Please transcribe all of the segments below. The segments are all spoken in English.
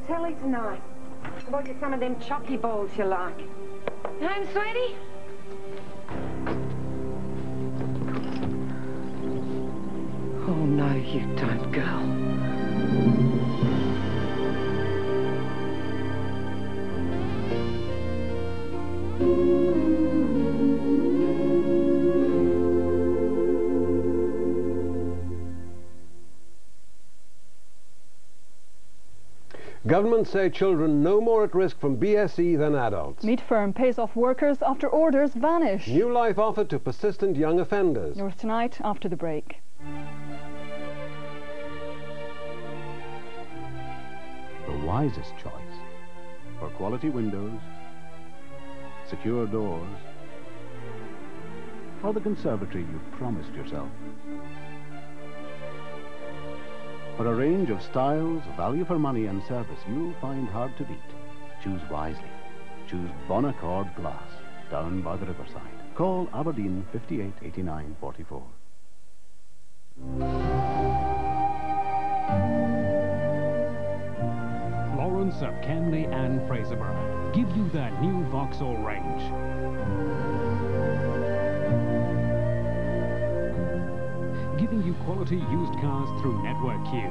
telly tonight. I bought you some of them chocky balls you like. Home, sweetie? Oh, no, you don't, girl. Governments say children no more at risk from BSE than adults. Meat firm pays off workers after orders vanish. New life offered to persistent young offenders. North Tonight after the break. The wisest choice for quality windows, secure doors, or the conservatory you promised yourself. For a range of styles, value for money and service you'll find hard to beat. Choose wisely. Choose Bonaccord Glass, down by the riverside. Call Aberdeen 58 89 44. Lawrence of Camden and Fraserburgh give you their new Vauxhall range. Giving you quality used cars through Network Q.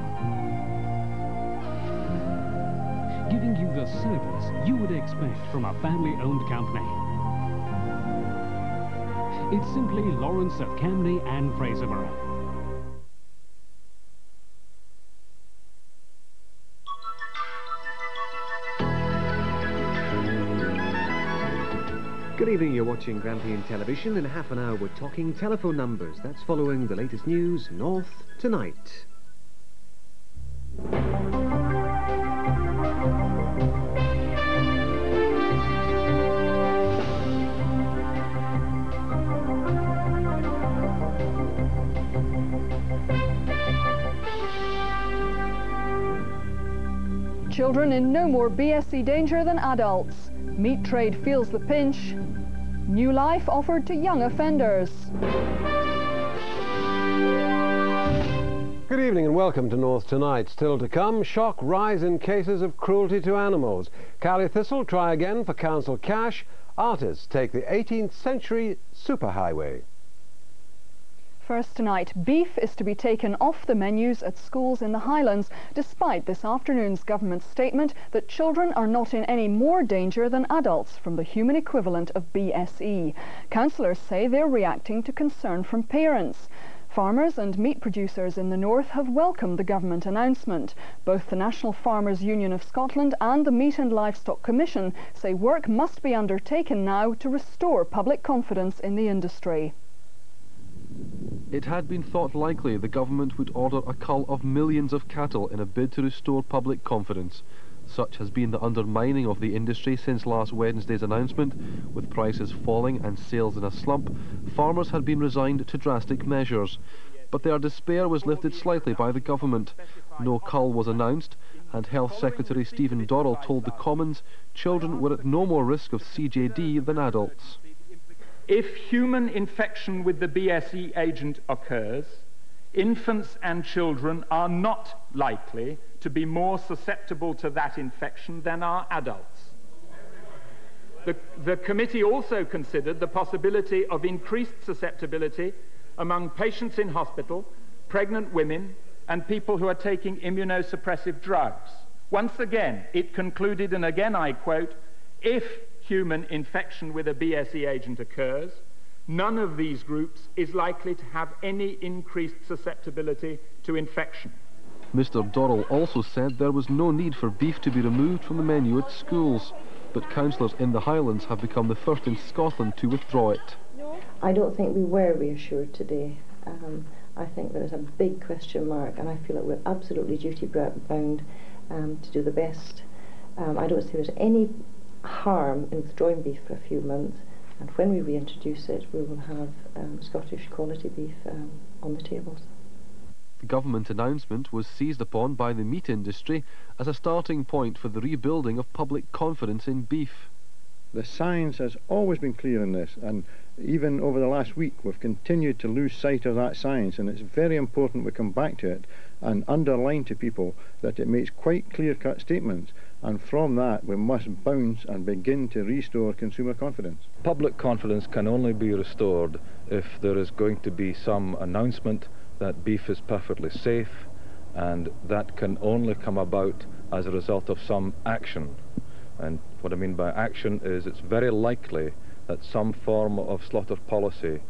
Giving you the service you would expect from a family-owned company. It's simply Lawrence of Camden and Fraserburgh. Good evening, you're watching Grampian Television. In half an hour we're talking telephone numbers. That's following the latest news, North Tonight. Children in no more BSE danger than adults. Meat trade feels the pinch. New life offered to young offenders. Good evening and welcome to North Tonight. Still to come, shock rise in cases of cruelty to animals. Cali Thistle try again for council cash. Artists take the 18th century superhighway. First tonight, beef is to be taken off the menus at schools in the Highlands, despite this afternoon's government statement that children are not in any more danger than adults from the human equivalent of BSE. Councillors say they're reacting to concern from parents. Farmers and meat producers in the north have welcomed the government announcement. Both the National Farmers Union of Scotland and the Meat and Livestock Commission say work must be undertaken now to restore public confidence in the industry. It had been thought likely the government would order a cull of millions of cattle in a bid to restore public confidence. Such has been the undermining of the industry since last Wednesday's announcement. With prices falling and sales in a slump, farmers had been resigned to drastic measures. But their despair was lifted slightly by the government. No cull was announced, and Health Secretary Stephen Dorrell told the Commons children were at no more risk of CJD than adults. If human infection with the BSE agent occurs, infants and children are not likely to be more susceptible to that infection than are adults. The committee also considered the possibility of increased susceptibility among patients in hospital, pregnant women, and people who are taking immunosuppressive drugs. Once again, it concluded, and again I quote, if human infection with a BSE agent occurs, none of these groups is likely to have any increased susceptibility to infection. Mr. Dorrell also said there was no need for beef to be removed from the menu at schools, but councillors in the Highlands have become the first in Scotland to withdraw it. I don't think we were reassured today. I think there is a big question mark, and I feel that we're absolutely duty-bound to do the best. I don't see there's any harm in withdrawing beef for a few months, and when we reintroduce it we will have Scottish quality beef on the tables. The government announcement was seized upon by the meat industry as a starting point for the rebuilding of public confidence in beef. The science has always been clear in this, and even over the last week we've continued to lose sight of that science, and it's very important we come back to it and underline to people that it makes quite clear-cut statements, and from that we must bounce and begin to restore consumer confidence. Public confidence can only be restored if there is going to be some announcement that beef is perfectly safe, and that can only come about as a result of some action. And what I mean by action is it's very likely that some form of slaughter policy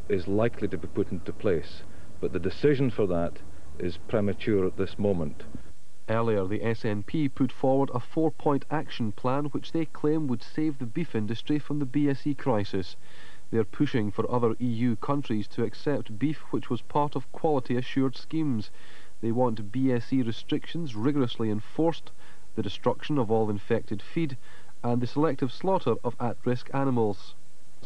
is likely to be put into place, but the decision for that is premature at this moment. Earlier, the SNP put forward a 4-point action plan which they claim would save the beef industry from the BSE crisis. They are pushing for other EU countries to accept beef which was part of quality assured schemes. They want BSE restrictions rigorously enforced, the destruction of all infected feed, and the selective slaughter of at-risk animals.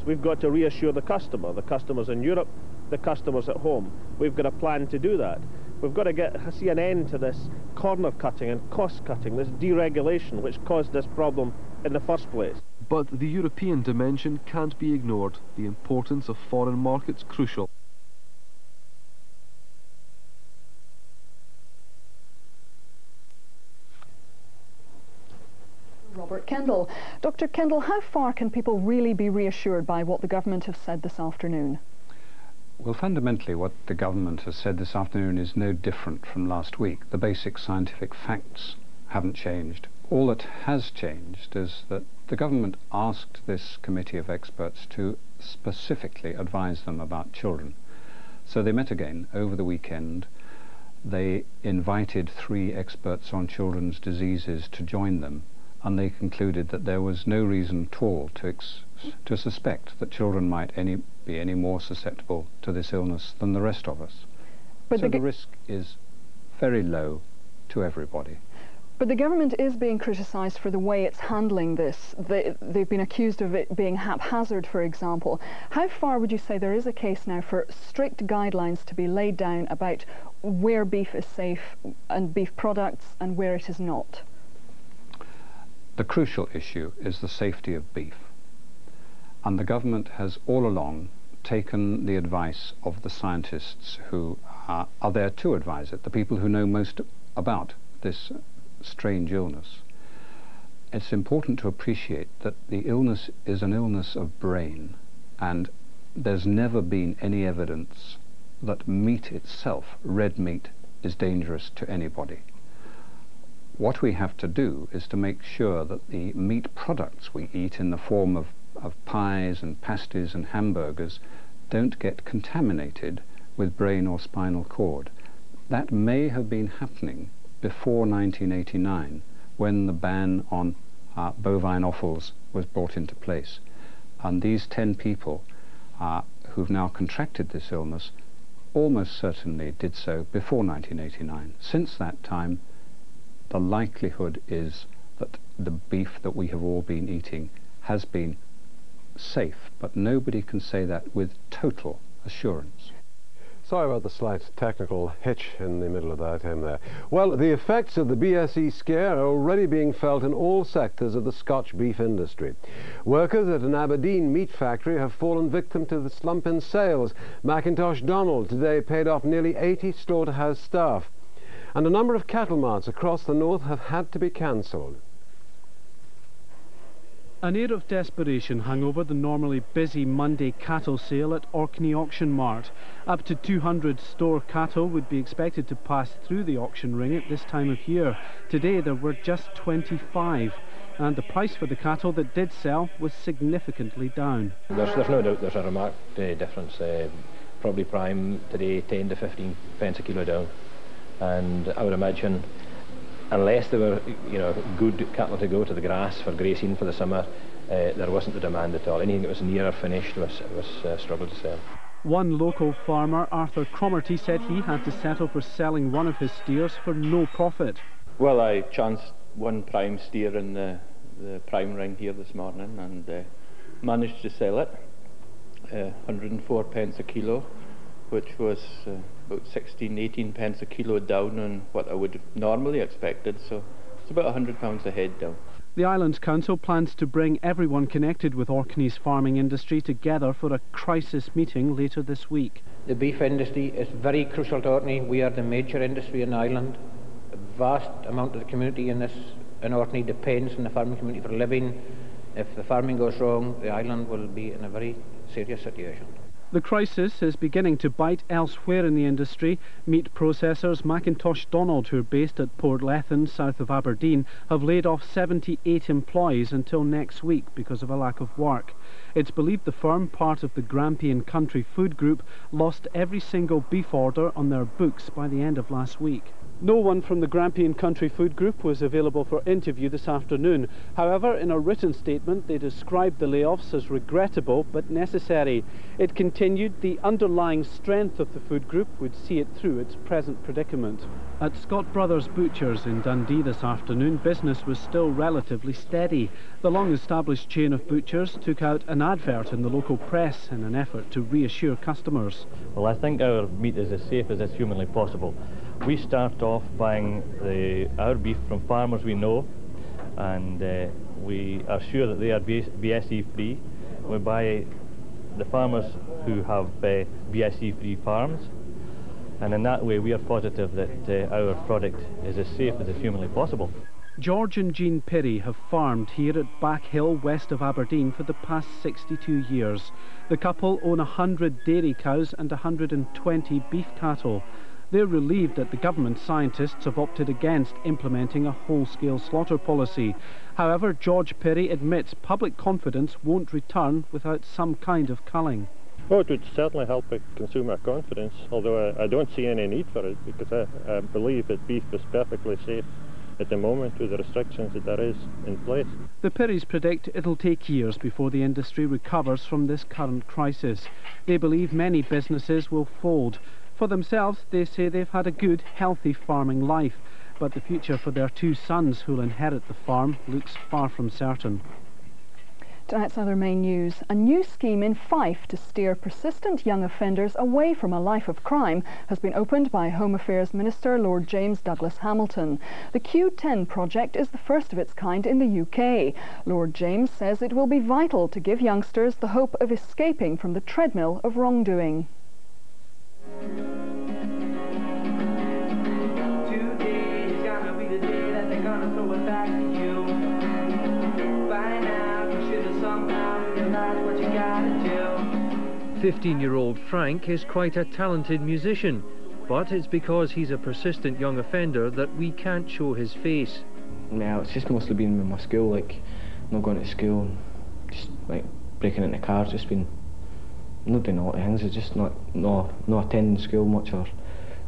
We've got to reassure the customers in Europe, the customers at home. We've got a plan to do that. We've got to see an end to this corner cutting and cost cutting, this deregulation which caused this problem in the first place. But the European dimension can't be ignored. The importance of foreign markets crucial. Robert Kendall. Dr. Kendall, how far can people really be reassured by what the government have said this afternoon? Well, fundamentally what the government has said this afternoon is no different from last week. The basic scientific facts haven't changed. All that has changed is that the government asked this committee of experts to specifically advise them about children. So they met again over the weekend. They invited 3 experts on children's diseases to join them, and they concluded that there was no reason at all to suspect that children might be any more susceptible to this illness than the rest of us. But so the risk is very low to everybody. But the government is being criticised for the way it's handling this. They've been accused of it being haphazard, for example. How far would you say there is a case now for strict guidelines to be laid down about where beef is safe and beef products and where it is not? The crucial issue is the safety of beef. And the government has all along taken the advice of the scientists who are there to advise it, the people who know most about this strange illness. It's important to appreciate that the illness is an illness of brain, and there's never been any evidence that meat itself, red meat, is dangerous to anybody. What we have to do is to make sure that the meat products we eat in the form of pies and pasties and hamburgers don't get contaminated with brain or spinal cord. That may have been happening before 1989, when the ban on bovine offals was brought into place. And these 10 people who've now contracted this illness almost certainly did so before 1989. Since that time, the likelihood is that the beef that we have all been eating has been safe, but nobody can say that with total assurance. Sorry about the slight technical hitch in the middle of that hymn there. Well, the effects of the BSE scare are already being felt in all sectors of the Scotch beef industry. Workers at an Aberdeen meat factory have fallen victim to the slump in sales. Macintosh Donald today paid off nearly 80 slaughterhouse staff. And a number of cattle marts across the north have had to be cancelled. An air of desperation hung over the normally busy Monday cattle sale at Orkney Auction Mart. Up to 200 store cattle would be expected to pass through the auction ring at this time of year. Today there were just 25, and the price for the cattle that did sell was significantly down. There's no doubt there's a remarked difference. Probably prime today 10 to 15 pence a kilo down. And I would imagine, unless there were, good cattle to go to the grass for grazing for the summer, there wasn't the demand at all. Anything that was near or finished was struggled to sell. One local farmer, Arthur Cromarty, said he had to settle for selling one of his steers for no profit. Well, I chanced one prime steer in the prime ring here this morning and managed to sell it, 104 pence a kilo, which was about 16, 18 pence a kilo down on what I would have normally expected, so it's about £100 a head down. The Island Council plans to bring everyone connected with Orkney's farming industry together for a crisis meeting later this week. The beef industry is very crucial to Orkney. We are the major industry in the island. A vast amount of the community in Orkney depends on the farming community for a living. If the farming goes wrong, the island will be in a very serious situation. The crisis is beginning to bite elsewhere in the industry. Meat processors Macintosh Donald, who are based at Portlethen, south of Aberdeen, have laid off 78 employees until next week because of a lack of work. It's believed the firm, part of the Grampian Country Food Group, lost every single beef order on their books by the end of last week. No one from the Grampian Country Food Group was available for interview this afternoon. However, in a written statement, they described the layoffs as regrettable but necessary. It continued the underlying strength of the food group would see it through its present predicament. At Scott Brothers Butchers in Dundee this afternoon, business was still relatively steady. The long-established chain of butchers took out an advert in the local press in an effort to reassure customers. Well, I think our meat is as safe as is humanly possible. We start off buying our beef from farmers we know, and we are sure that they are BSE free. We buy the farmers who have BSE free farms, and in that way we are positive that our product is as safe as is humanly possible. George and Jean Perry have farmed here at Back Hill, west of Aberdeen, for the past 62 years. The couple own 100 dairy cows and 120 beef cattle. They're relieved that the government scientists have opted against implementing a whole-scale slaughter policy. However, George Perry admits public confidence won't return without some kind of culling. Oh, it would certainly help with consumer confidence, although I don't see any need for it, because I believe that beef is perfectly safe at the moment with the restrictions that there is in place. The Perrys predict it'll take years before the industry recovers from this current crisis. They believe many businesses will fold. For themselves, they say they've had a good, healthy farming life, but the future for their two sons who'll inherit the farm looks far from certain. Tonight's other main news. A new scheme in Fife to steer persistent young offenders away from a life of crime has been opened by Home Affairs Minister Lord James Douglas Hamilton. The Q10 project is the first of its kind in the UK. Lord James says it will be vital to give youngsters the hope of escaping from the treadmill of wrongdoing. Today is gonna be the day that they're gonna throw it back to you. By now you should have somehow realized what you gotta do. 15-year-old Frank is quite a talented musician, but it's because he's a persistent young offender that we can't show his face. Yeah, it's just mostly been with my school, like not going to school, just like breaking into cars, just been not doing a lot of things, it's just not attending school much, or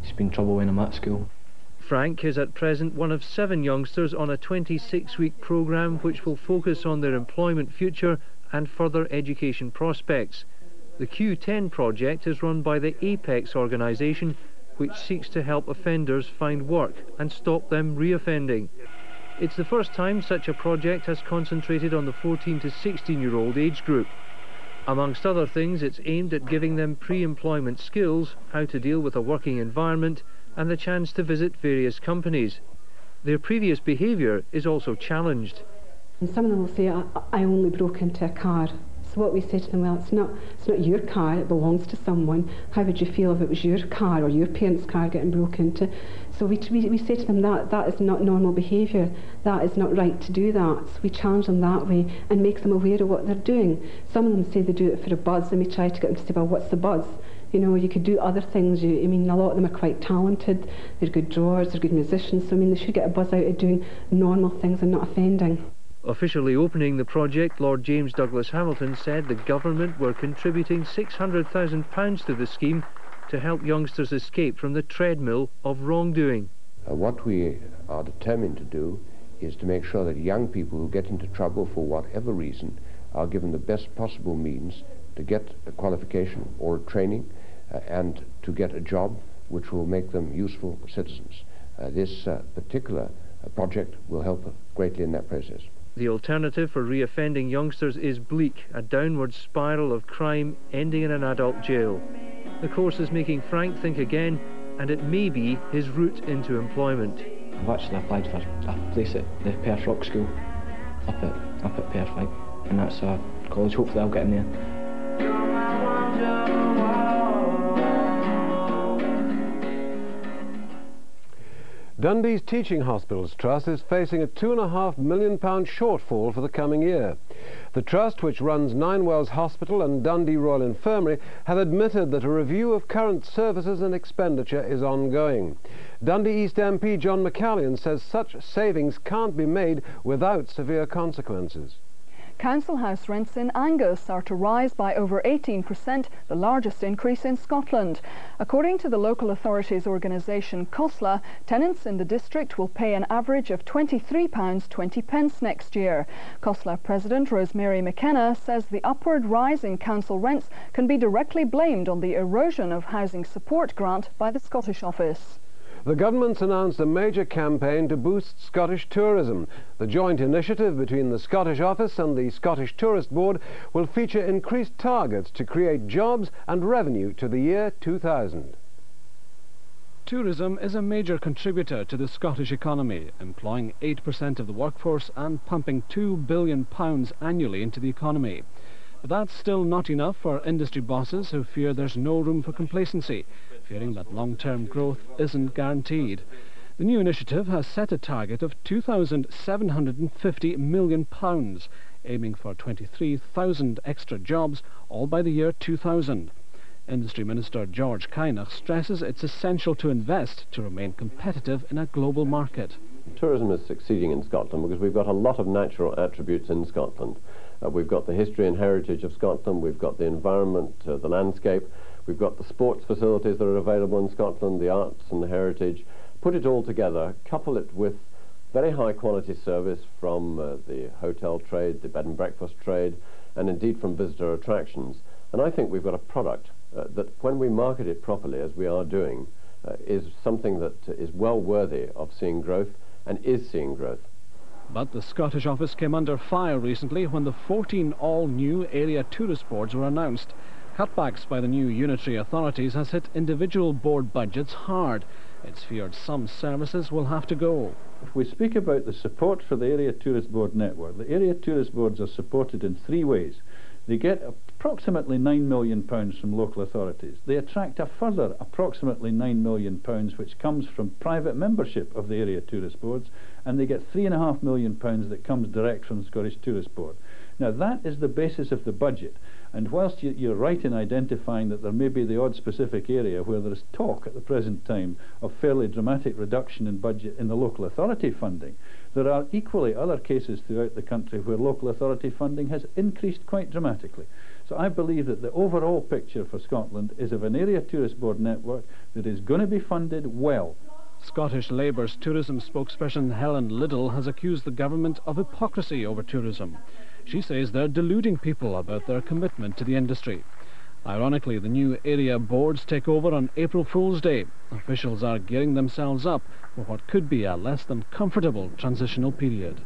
just been trouble when I'm at school. Frank is at present one of 7 youngsters on a 26-week programme which will focus on their employment future and further education prospects. The Q10 project is run by the Apex organisation, which seeks to help offenders find work and stop them reoffending. It's the first time such a project has concentrated on the 14 to 16-year-old age group. Amongst other things, it's aimed at giving them pre-employment skills, how to deal with a working environment, and the chance to visit various companies. Their previous behaviour is also challenged. And some of them will say, I only broke into a car. So what we say to them, well, it's not your car, it belongs to someone. How would you feel if it was your car or your parents' car getting broke into? So we say to them that is not normal behaviour, that is not right to do that. So we challenge them that way and make them aware of what they're doing. Some of them say they do it for a buzz, and we try to get them to say, well, what's the buzz? You know, you could do other things. I mean, a lot of them are quite talented, they're good drawers, they're good musicians, so I mean, they should get a buzz out of doing normal things and not offending. Officially opening the project, Lord James Douglas Hamilton said the government were contributing £600,000 to the scheme to help youngsters escape from the treadmill of wrongdoing. What we are determined to do is to make sure that young people who get into trouble for whatever reason are given the best possible means to get a qualification or training and to get a job which will make them useful citizens. This particular project will help greatly in that process. The alternative for reoffending youngsters is bleak, a downward spiral of crime ending in an adult jail. The course is making Frank think again, and it may be his route into employment. I've actually applied for a place at the Perth Rock School up at Perth, like, and that's a college. Hopefully I'll get in there. Dundee's Teaching Hospitals Trust is facing a £2.5 million shortfall for the coming year. The Trust, which runs Ninewells Hospital and Dundee Royal Infirmary, have admitted that a review of current services and expenditure is ongoing. Dundee East MP John McCallion says such savings can't be made without severe consequences. Council house rents in Angus are to rise by over 18%, the largest increase in Scotland. According to the local authorities organisation COSLA, tenants in the district will pay an average of £23.20 next year. COSLA President Rosemary McKenna says the upward rise in council rents can be directly blamed on the erosion of housing support grant by the Scottish Office. The government's announced a major campaign to boost Scottish tourism. The joint initiative between the Scottish Office and the Scottish Tourist Board will feature increased targets to create jobs and revenue to the year 2000. Tourism is a major contributor to the Scottish economy, employing 8% of the workforce and pumping £2 billion annually into the economy. But that's still not enough for industry bosses who fear there's no room for complacency, fearing that long-term growth isn't guaranteed. The new initiative has set a target of £2,750 million, aiming for 23,000 extra jobs, all by the year 2000. Industry Minister George Kynach stresses it's essential to invest to remain competitive in a global market. Tourism is succeeding in Scotland because we've got a lot of natural attributes in Scotland. We've got the history and heritage of Scotland, we've got the environment, the landscape, we've got the sports facilities that are available in Scotland, the arts and the heritage. Put it all together, couple it with very high quality service from the hotel trade, the bed and breakfast trade, and indeed from visitor attractions. And I think we've got a product that when we market it properly, as we are doing, is something that is well worthy of seeing growth and is seeing growth. But the Scottish Office came under fire recently when the 14 all-new area tourist boards were announced. Cutbacks by the new unitary authorities has hit individual board budgets hard. It's feared some services will have to go. If we speak about the support for the Area Tourist Board network, the Area Tourist Boards are supported in three ways. They get approximately £9 million from local authorities. They attract a further approximately £9 million, which comes from private membership of the Area Tourist Boards, and they get £3.5 million that comes direct from the Scottish Tourist Board. Now that is the basis of the budget, and whilst you're right in identifying that there may be the odd specific area where there is talk at the present time of fairly dramatic reduction in budget in the local authority funding, there are equally other cases throughout the country where local authority funding has increased quite dramatically. So I believe that the overall picture for Scotland is of an Area Tourist Board network that is going to be funded well. Scottish Labour's tourism spokesperson Helen Liddell has accused the government of hypocrisy over tourism. She says they're deluding people about their commitment to the industry. Ironically, the new area boards take over on April Fool's Day. Officials are gearing themselves up for what could be a less than comfortable transitional period.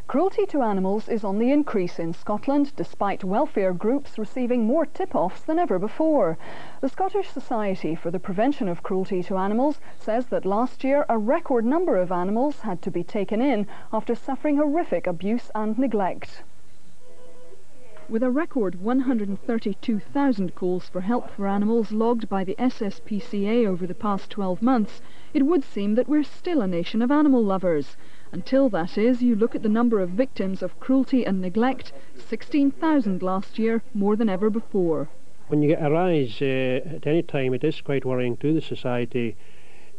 Cruelty to animals is on the increase in Scotland, despite welfare groups receiving more tip-offs than ever before. The Scottish Society for the Prevention of Cruelty to Animals says that last year a record number of animals had to be taken in after suffering horrific abuse and neglect. With a record 132,000 calls for help for animals logged by the SSPCA over the past 12 months, it would seem that we're still a nation of animal lovers. Until, that is, you look at the number of victims of cruelty and neglect, 16,000 last year, more than ever before. When you get a rise at any time, it is quite worrying to the society.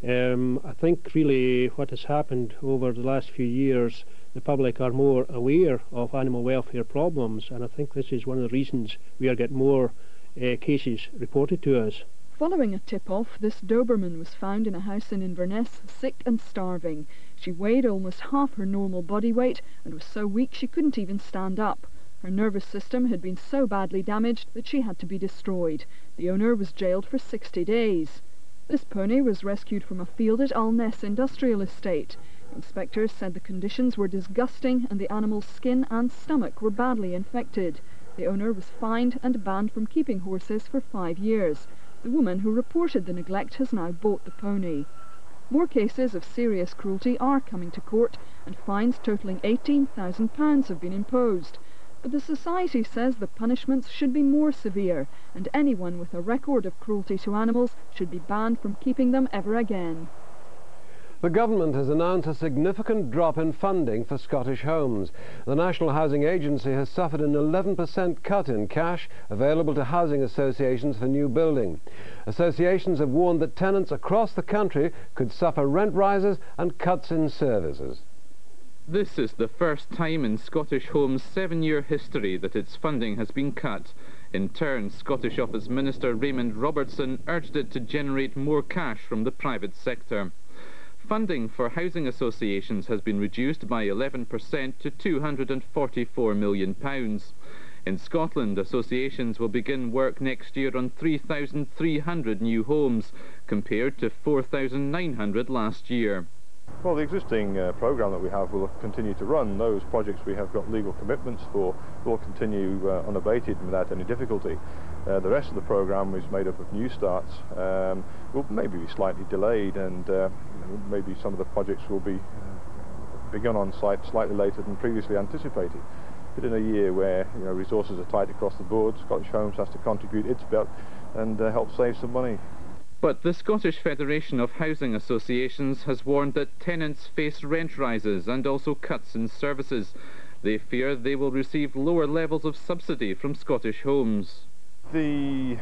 I think really what has happened over the last few years, the public are more aware of animal welfare problems, and I think this is one of the reasons we are getting more cases reported to us. Following a tip-off, this Doberman was found in a house in Inverness, sick and starving. She weighed almost half her normal body weight and was so weak she couldn't even stand up. Her nervous system had been so badly damaged that she had to be destroyed. The owner was jailed for 60 days. This pony was rescued from a field at Alness Industrial Estate. Inspectors said the conditions were disgusting and the animal's skin and stomach were badly infected. The owner was fined and banned from keeping horses for 5 years. The woman who reported the neglect has now bought the pony. More cases of serious cruelty are coming to court, and fines totalling £18,000 have been imposed. But the Society says the punishments should be more severe, and anyone with a record of cruelty to animals should be banned from keeping them ever again. The government has announced a significant drop in funding for Scottish homes. The National Housing Agency has suffered an 11% cut in cash available to housing associations for new building. Associations have warned that tenants across the country could suffer rent rises and cuts in services. This is the first time in Scottish Home's 7-year history that its funding has been cut. In turn, Scottish Office Minister Raymond Robertson urged it to generate more cash from the private sector. Funding for housing associations has been reduced by 11% to £244 million. In Scotland, associations will begin work next year on 3,300 new homes, compared to 4,900 last year. Well, the existing programme that we have will continue to run. Those projects we have got legal commitments for will continue unabated without any difficulty. The rest of the programme is made up of new starts, will maybe be slightly delayed, and maybe some of the projects will be begun on site slightly later than previously anticipated. But in a year where resources are tight across the board, Scottish Homes has to contribute its bit and help save some money. But the Scottish Federation of Housing Associations has warned that tenants face rent rises and also cuts in services. They fear they will receive lower levels of subsidy from Scottish Homes. The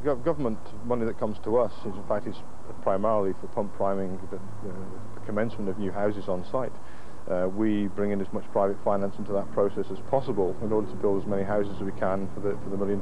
government money that comes to us is, in fact, is primarily for pump priming the commencement of new houses on site. We bring in as much private finance into that process as possible in order to build as many houses as we can for the £1 million.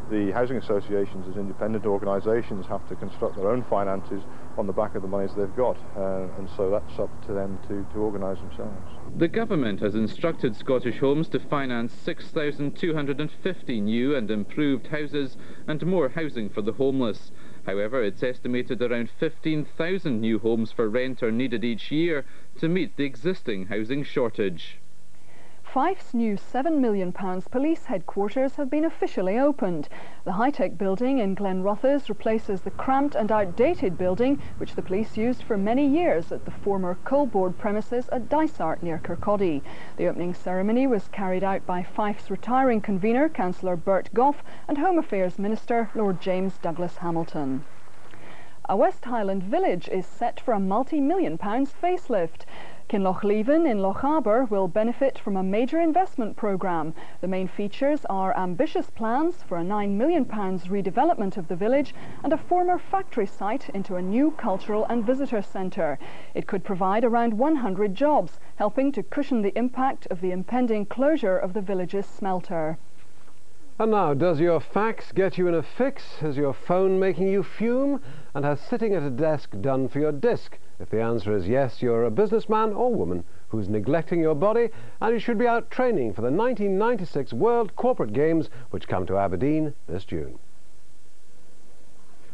The housing associations, as independent organisations, have to construct their own finances on the back of the monies they've got, and so that's up to them to organise themselves. The government has instructed Scottish Homes to finance 6,250 new and improved houses and more housing for the homeless. However, it's estimated around 15,000 new homes for rent are needed each year to meet the existing housing shortage. Fife's new £7 million police headquarters have been officially opened. The high-tech building in Glenrothes replaces the cramped and outdated building which the police used for many years at the former coal board premises at Dysart near Kirkcaldy. The opening ceremony was carried out by Fife's retiring convener, Councillor Bert Goff, and Home Affairs Minister Lord James Douglas Hamilton. A West Highland village is set for a multi-million-pounds facelift. Kinlochleven in Lochaber will benefit from a major investment programme. The main features are ambitious plans for a £9 million redevelopment of the village and a former factory site into a new cultural and visitor centre. It could provide around 100 jobs, helping to cushion the impact of the impending closure of the village's smelter. And now, does your fax get you in a fix? Is your phone making you fume? And has sitting at a desk done for your disc? If the answer is yes, you're a businessman or woman who's neglecting your body, and you should be out training for the 1996 World Corporate Games, which come to Aberdeen this June.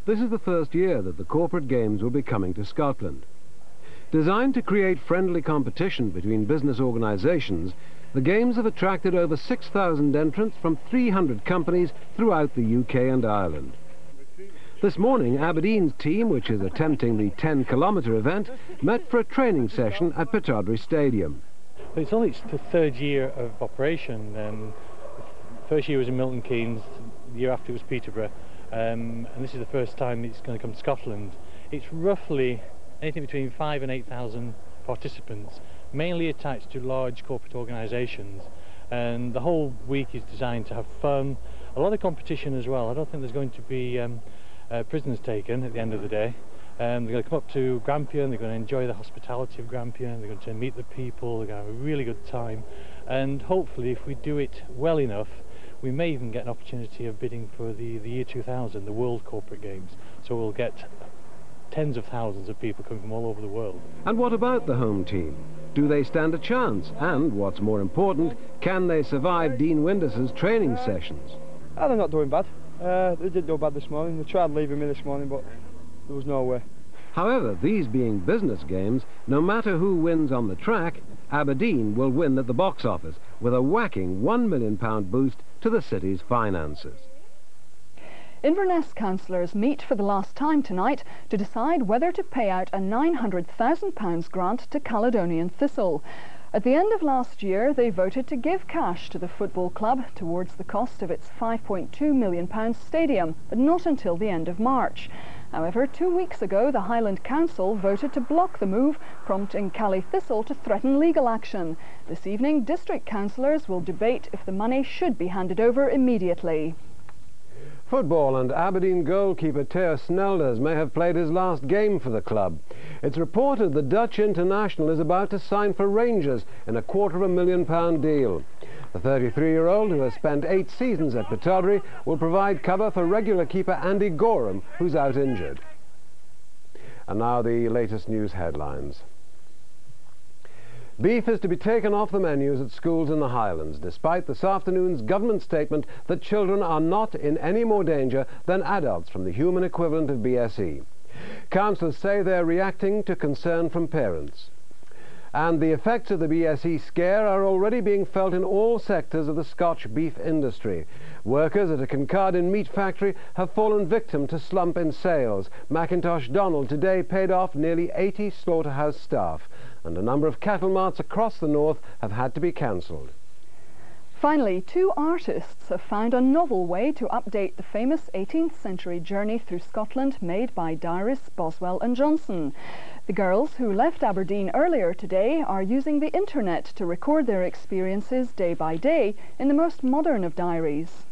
This is the first year that the Corporate Games will be coming to Scotland. Designed to create friendly competition between business organisations, the Games have attracted over 6,000 entrants from 300 companies throughout the UK and Ireland. This morning, Aberdeen's team, which is attempting the 10-kilometre event, met for a training session at Pittodrie Stadium. It's only the third year of operation. The first year was in Milton Keynes, the year after was Peterborough, and this is the first time it's going to come to Scotland. It's roughly anything between 5,000 and 8,000 participants, mainly attached to large corporate organisations, and the whole week is designed to have fun, a lot of competition as well. I don't think there's going to be prisoners taken at the end of the day. They're going to come up to Grampian, they're going to enjoy the hospitality of Grampian, they're going to meet the people, they're going to have a really good time, and hopefully if we do it well enough we may even get an opportunity of bidding for the year 2000, the World Corporate Games, so we'll get tens of thousands of people coming from all over the world. And what about the home team? Do they stand a chance? And what's more important, can they survive Dean Windus's training sessions? They're not doing bad. They did do bad this morning. They tried leaving me this morning, but there was no way. However, these being business games, no matter who wins on the track, Aberdeen will win at the box office with a whacking £1 million boost to the city's finances. Inverness councillors meet for the last time tonight to decide whether to pay out a £900,000 grant to Caledonian Thistle. At the end of last year, they voted to give cash to the football club towards the cost of its £5.2 million stadium, but not until the end of March. However, 2 weeks ago, the Highland Council voted to block the move, prompting Cally Thistle to threaten legal action. This evening, district councillors will debate if the money should be handed over immediately. Football, and Aberdeen goalkeeper Theo Snelders may have played his last game for the club. It's reported the Dutch international is about to sign for Rangers in a £250,000 deal. The 33-year-old, who has spent 8 seasons at Piterbury, will provide cover for regular keeper Andy Gorham, who's out injured. And now the latest news headlines. Beef is to be taken off the menus at schools in the Highlands, despite this afternoon's government statement that children are not in any more danger than adults from the human equivalent of BSE. Councillors say they're reacting to concern from parents. And the effects of the BSE scare are already being felt in all sectors of the Scotch beef industry. Workers at a Kincardine meat factory have fallen victim to slump in sales. Macintosh Donald today paid off nearly 80 slaughterhouse staff, and a number of cattle marts across the north have had to be cancelled. Finally, 2 artists have found a novel way to update the famous 18th century journey through Scotland made by diarists Boswell and Johnson. The girls, who left Aberdeen earlier today, are using the internet to record their experiences day by day in the most modern of diaries.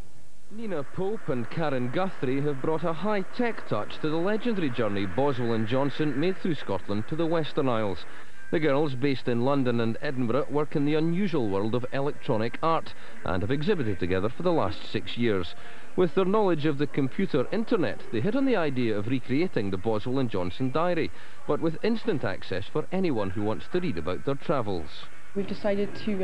Nina Pope and Karen Guthrie have brought a high-tech touch to the legendary journey Boswell and Johnson made through Scotland to the Western Isles. The girls, based in London and Edinburgh, work in the unusual world of electronic art and have exhibited together for the last 6 years. With their knowledge of the computer internet, they hit on the idea of recreating the Boswell and Johnson diary, but with instant access for anyone who wants to read about their travels. We've decided to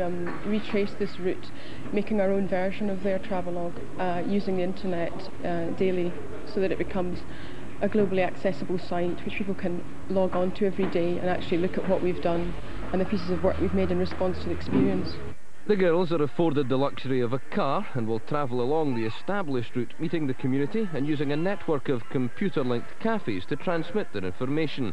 retrace this route, making our own version of their travelogue, using the internet daily, so that it becomes a globally accessible site which people can log on to every day and actually look at what we've done and the pieces of work we've made in response to the experience. The girls are afforded the luxury of a car and will travel along the established route, meeting the community and using a network of computer-linked cafes to transmit their information.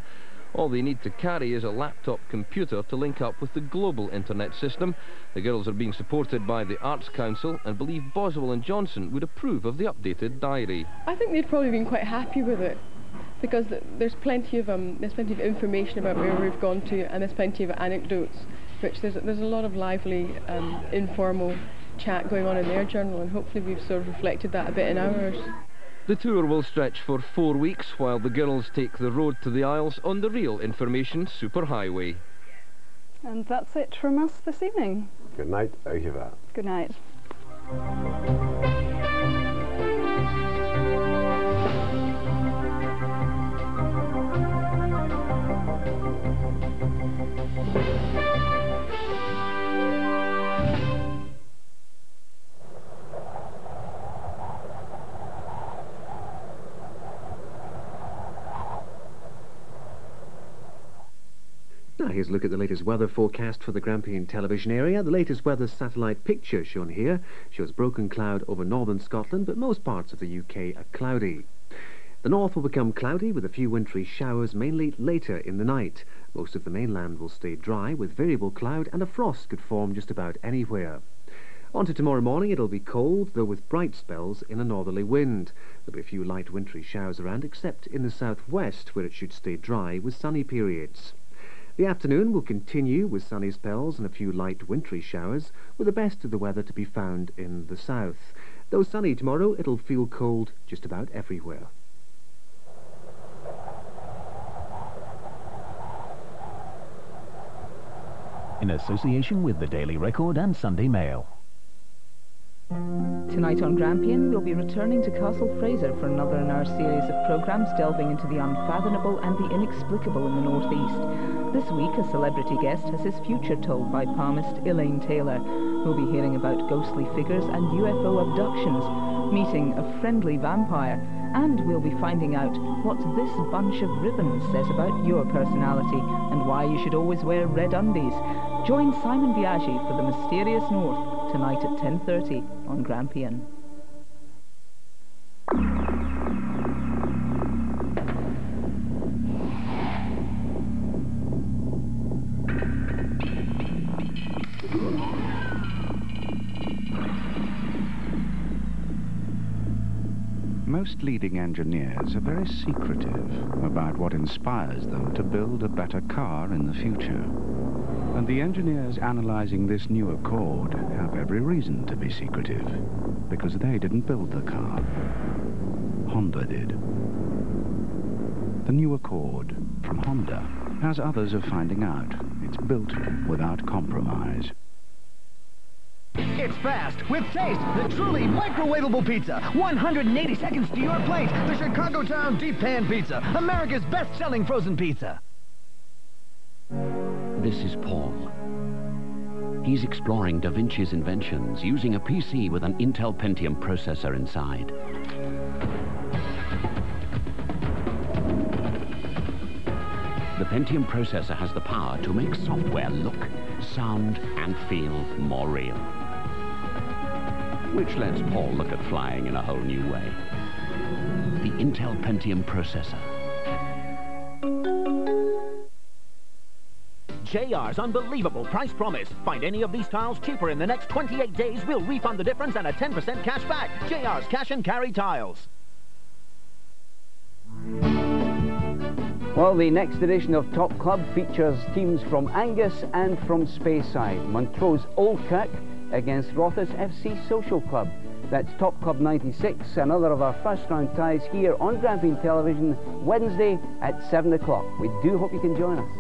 All they need to carry is a laptop computer to link up with the global internet system. The girls are being supported by the Arts Council and believe Boswell and Johnson would approve of the updated diary. I think they'd probably been quite happy with it, because there's plenty of information about where we've gone to, and there's plenty of anecdotes, which there's a lot of lively informal chat going on in their journal, and hopefully we've sort of reflected that a bit in ours. The tour will stretch for 4 weeks while the girls take the road to the Isles on the real information superhighway. And that's it from us this evening. Good night, Ohiva. Good night. Now here's a look at the latest weather forecast for the Grampian television area. The latest weather satellite picture shown here shows broken cloud over northern Scotland, but most parts of the UK are cloudy. The north will become cloudy with a few wintry showers, mainly later in the night. Most of the mainland will stay dry with variable cloud, and a frost could form just about anywhere. On to tomorrow morning, it'll be cold, though with bright spells in a northerly wind. There'll be a few light wintry showers around, except in the southwest, where it should stay dry with sunny periods. The afternoon will continue with sunny spells and a few light wintry showers, with the best of the weather to be found in the south. Though sunny tomorrow, it'll feel cold just about everywhere. In association with the Daily Record and Sunday Mail. Tonight on Grampian, we'll be returning to Castle Fraser for another in our series of programmes delving into the unfathomable and the inexplicable in the northeast. This week, a celebrity guest has his future told by palmist Elaine Taylor. We'll be hearing about ghostly figures and UFO abductions, meeting a friendly vampire, and we'll be finding out what this bunch of ribbons says about your personality and why you should always wear red undies. Join Simon Biaggi for The Mysterious North tonight at 10:30 on Grampian. Most leading engineers are very secretive about what inspires them to build a better car in the future. And the engineers analysing this new Accord have every reason to be secretive, because they didn't build the car. Honda did. The new Accord from Honda, as others are finding out, it's built without compromise. It's fast, with taste, the truly microwavable pizza. 180 seconds to your plate. The Chicago Town Deep Pan Pizza, America's best-selling frozen pizza. This is Paul. He's exploring Da Vinci's inventions using a PC with an Intel Pentium processor inside. The Pentium processor has the power to make software look, sound, and feel more real. Which lets Paul look at flying in a whole new way. The Intel Pentium processor. JR's unbelievable price promise. Find any of these tiles cheaper in the next 28 days, we'll refund the difference and a 10% cash back. JR's Cash and Carry Tiles. Well, the next edition of Top Club features teams from Angus and from Speyside. Montrose Old Kirk against Rothes FC Social Club. That's Top Club 96, another of our first round ties here on Grampian Television, Wednesday at 7 o'clock. We do hope you can join us.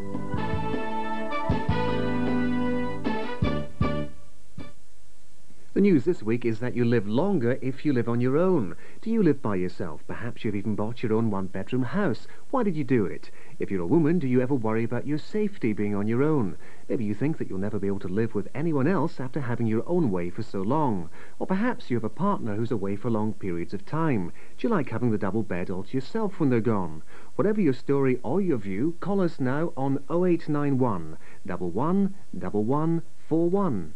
The news this week is that you live longer if you live on your own. Do you live by yourself? Perhaps you've even bought your own one-bedroom house. Why did you do it? If you're a woman, do you ever worry about your safety being on your own? Maybe you think that you'll never be able to live with anyone else after having your own way for so long. Or perhaps you have a partner who's away for long periods of time. Do you like having the double bed all to yourself when they're gone? Whatever your story or your view, call us now on 0891 11 1141.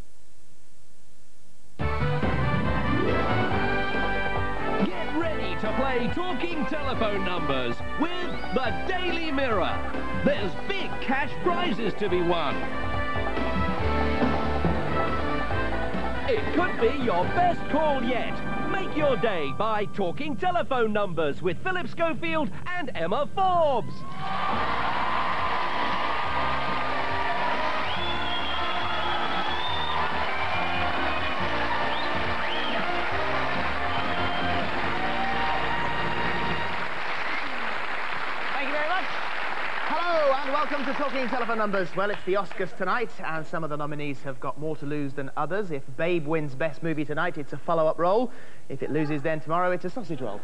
Get ready to play Talking Telephone Numbers with the Daily Mirror. There's big cash prizes to be won. It could be your best call yet. Make your day by Talking Telephone Numbers with Philip Schofield and Emma Forbes. Welcome to Talking Telephone Numbers. Well, it's the Oscars tonight, and some of the nominees have got more to lose than others. If Babe wins Best Movie tonight, it's a follow-up role. If it loses, then tomorrow it's a sausage roll.